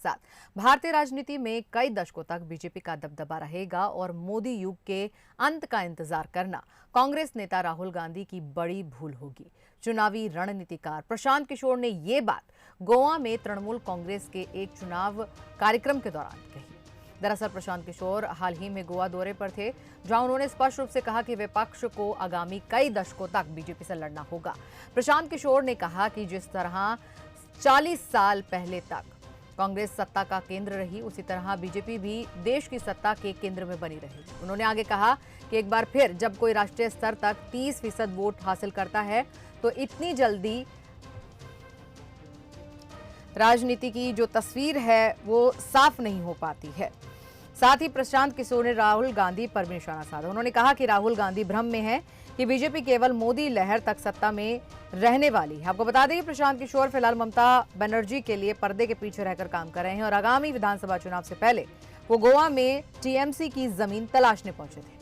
साथ भारतीय राजनीति में कई दशकों तक बीजेपी का दबदबा रहेगा और मोदी युग के अंत का इंतजार करना कांग्रेस नेता राहुल गांधी की बड़ी भूल होगी। चुनावी रणनीतिकार प्रशांत किशोर ने ये बात गोवा में तृणमूल कांग्रेस के एक चुनाव कार्यक्रम के दौरान कही। दरअसल प्रशांत किशोर हाल ही में गोवा दौरे पर थे, जहां उन्होंने स्पष्ट रूप से कहा कि विपक्ष को आगामी कई दशकों तक बीजेपी से लड़ना होगा। प्रशांत किशोर ने कहा कि जिस तरह 40 साल पहले तक कांग्रेस सत्ता का केंद्र रही, उसी तरह बीजेपी भी देश की सत्ता के केंद्र में बनी रहेगी। उन्होंने आगे कहा कि एक बार फिर जब कोई राष्ट्रीय स्तर तक 30% वोट हासिल करता है तो इतनी जल्दी राजनीति की जो तस्वीर है वो साफ नहीं हो पाती है। साथ ही प्रशांत किशोर ने राहुल गांधी पर भी निशाना साधा। उन्होंने कहा कि राहुल गांधी भ्रम में है कि बीजेपी केवल मोदी लहर तक सत्ता में रहने वाली है। आपको बता दें कि प्रशांत किशोर फिलहाल ममता बनर्जी के लिए पर्दे के पीछे रहकर काम कर रहे हैं और आगामी विधानसभा चुनाव से पहले वो गोवा में टीएमसी की जमीन तलाशने पहुंचे थे।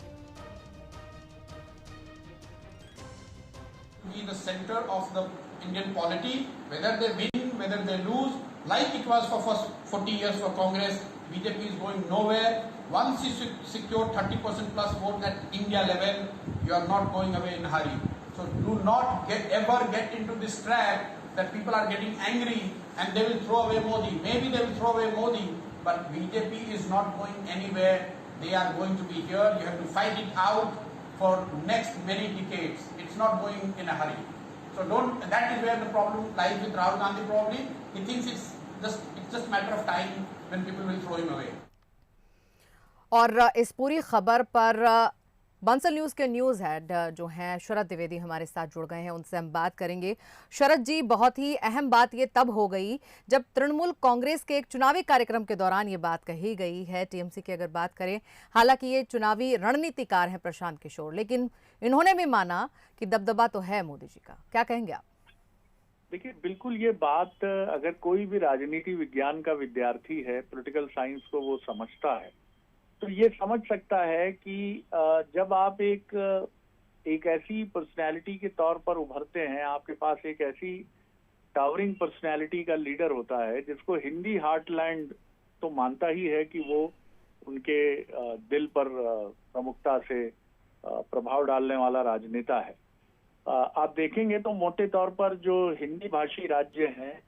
The center of the Indian polity, whether they win, whether they lose, like it was for first 40 years for Congress, BJP is going nowhere. Once you secure 30% plus vote at India level, you are not going away in a hurry. So do not ever get into this trap that people are getting angry and they will throw away Modi. Maybe they will throw away Modi, but BJP is not going anywhere. They are going to be here. You have to fight it out for next many decades. It's not going in a hurry. So that is where the problem lies with Rahul Gandhi probably. He thinks it's just matter of time when people will throw him away. और इस पूरी खबर पर Bansal news के news head जो हैं शरद द्विवेदी हमारे साथ जुड़ गए हैं, उनसे हम बात करेंगे। शरद जी, बहुत ही अहम बात ये तब हो गई जब तृणमूल कांग्रेस के एक चुनावी कार्यक्रम के दौरान ये बात कही गई है। टीएमसी की अगर बात करें, हालांकि ये चुनावी रणनीतिकार हैं प्रशांत किशोर, लेकिन इन्होंने भी माना कि दबदबा तो है मोदी जी का। क्या कहेंगे आप? देखिए, बिल्कुल ये बात अगर कोई भी राजनीति विज्ञान का विद्यार्थी है, पॉलिटिकल साइंस को वो समझता है, तो ये समझ सकता है कि जब आप एक ऐसी पर्सनैलिटी के तौर पर उभरते हैं, आपके पास एक ऐसी टावरिंग पर्सनैलिटी का लीडर होता है जिसको हिंदी हार्टलैंड तो मानता ही है कि वो उनके दिल पर प्रमुखता से प्रभाव डालने वाला राजनेता है। आप देखेंगे तो मोटे तौर पर जो हिंदी भाषी राज्य हैं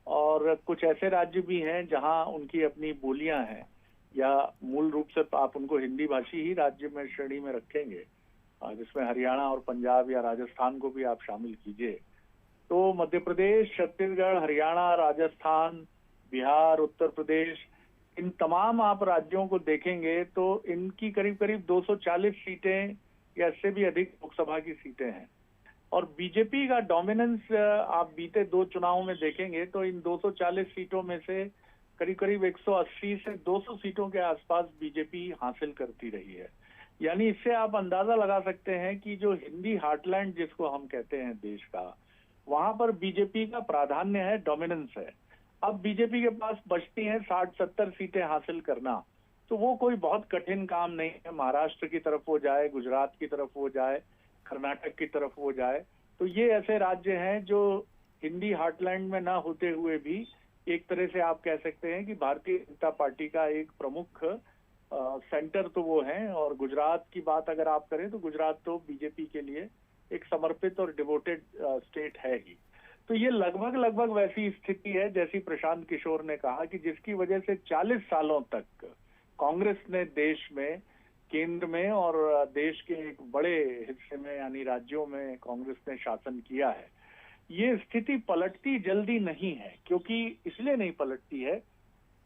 और कुछ ऐसे राज्य भी हैं जहां उनकी अपनी बोलियां हैं, या मूल रूप से आप उनको हिंदी भाषी ही राज्य में श्रेणी में रखेंगे, जिसमें हरियाणा और पंजाब या राजस्थान को भी आप शामिल कीजिए। तो मध्य प्रदेश, छत्तीसगढ़, हरियाणा, राजस्थान, बिहार, उत्तर प्रदेश, इन तमाम आप राज्यों को देखेंगे तो इनकी करीब करीब 240 सीटें या इससे भी अधिक लोकसभा की सीटें हैं। और बीजेपी का डोमिनेंस आप बीते 2 चुनावों में देखेंगे तो इन 240 सीटों में से करीब करीब 180 से 200 सीटों के आसपास बीजेपी हासिल करती रही है। यानी इससे आप अंदाजा लगा सकते हैं कि जो हिंदी हार्टलैंड जिसको हम कहते हैं देश का, वहां पर बीजेपी का प्राधान्य है, डोमिनेंस है। अब बीजेपी के पास बचती हैं 60-70 सीटें हासिल करना, तो वो कोई बहुत कठिन काम नहीं है। महाराष्ट्र की तरफ वो जाए, गुजरात की तरफ वो जाए, कर्नाटक की तरफ वो जाए, तो ये ऐसे राज्य हैं जो हिंदी हार्टलैंड में ना होते हुए भी एक तरह से आप कह सकते हैं कि भारतीय जनता पार्टी का एक प्रमुख सेंटर तो वो हैं। और गुजरात की बात अगर आप करें तो गुजरात तो बीजेपी के लिए एक समर्पित और डिवोटेड स्टेट है ही। तो ये लगभग वैसी स्थिति है जैसी प्रशांत किशोर ने कहा कि जिसकी वजह से 40 सालों तक कांग्रेस ने देश में, केंद्र में और देश के एक बड़े हिस्से में यानी राज्यों में कांग्रेस ने शासन किया है। ये स्थिति पलटती जल्दी नहीं है, क्योंकि इसलिए नहीं पलटती है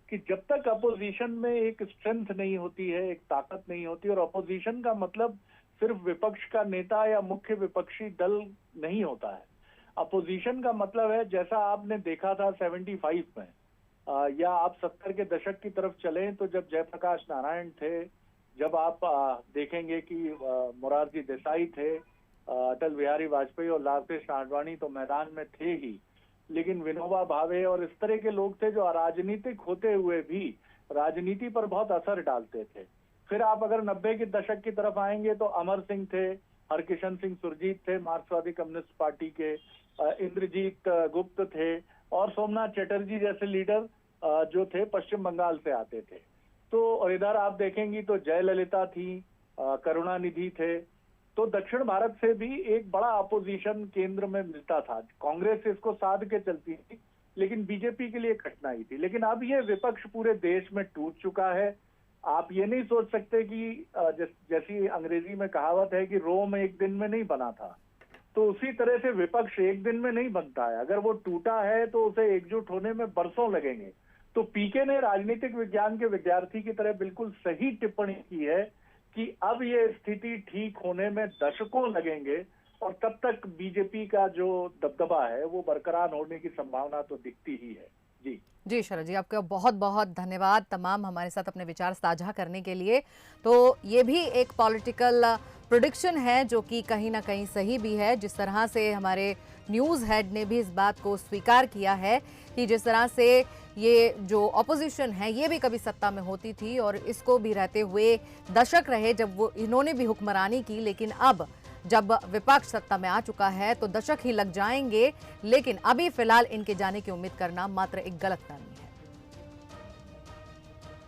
कि जब तक अपोजिशन में एक स्ट्रेंथ नहीं होती है, एक ताकत नहीं होती, और अपोजिशन का मतलब सिर्फ विपक्ष का नेता या मुख्य विपक्षी दल नहीं होता है। अपोजिशन का मतलब है, जैसा आपने देखा था 75 में, या आप 70 के दशक की तरफ चलें तो जब जयप्रकाश नारायण थे, जब आप देखेंगे कि मोरारजी देसाई थे, अटल बिहारी वाजपेयी और लाल कृष्ण आडवाणी तो मैदान में थे ही, लेकिन विनोबा भावे और इस तरह के लोग थे जो अराजनीतिक होते हुए भी राजनीति पर बहुत असर डालते थे। फिर आप अगर 90 के दशक की तरफ आएंगे तो अमर सिंह थे, हरकिशन सिंह सुरजीत थे मार्क्सवादी कम्युनिस्ट पार्टी के, इंद्रजीत गुप्त थे और सोमनाथ चटर्जी जैसे लीडर जो थे पश्चिम बंगाल से आते थे। तो और इधर आप देखेंगी तो जयललिता थी, करुणानिधि थे। तो दक्षिण भारत से भी एक बड़ा अपोजिशन केंद्र में मिलता था। कांग्रेस इसको साध के चलती थी, लेकिन बीजेपी के लिए कठिनाई थी। लेकिन अब ये विपक्ष पूरे देश में टूट चुका है। आप ये नहीं सोच सकते कि जैसी अंग्रेजी में कहावत है कि रोम एक दिन में नहीं बना था, तो उसी तरह से विपक्ष एक दिन में नहीं बनता है। अगर वो टूटा है तो उसे एकजुट होने में बरसों लगेंगे। तो पीके ने राजनीतिक विज्ञान के विद्यार्थी की तरह बिल्कुल सही टिप्पणी की है कि अब ये स्थिति ठीक होने में दशकों लगेंगे और तब तक बीजेपी का जो दबदबा है वो बरकरार होने की संभावना तो दिखती ही है। जी शरद जी, आपका बहुत बहुत धन्यवाद तमाम हमारे साथ अपने विचार साझा करने के लिए। तो ये भी एक पॉलिटिकल प्रेडिक्शन है जो कि कहीं ना कहीं सही भी है। जिस तरह से हमारे न्यूज़ हेड ने भी इस बात को स्वीकार किया है कि जिस तरह से ये जो ऑपोजिशन है ये भी कभी सत्ता में होती थी और इसको भी रहते हुए दशक रहे जब वो इन्होंने भी हुक्मरानी की, लेकिन अब जब विपक्ष सत्ता में आ चुका है तो दशक ही लग जाएंगे। लेकिन अभी फिलहाल इनके जाने की उम्मीद करना मात्र एक गलतफहमी है।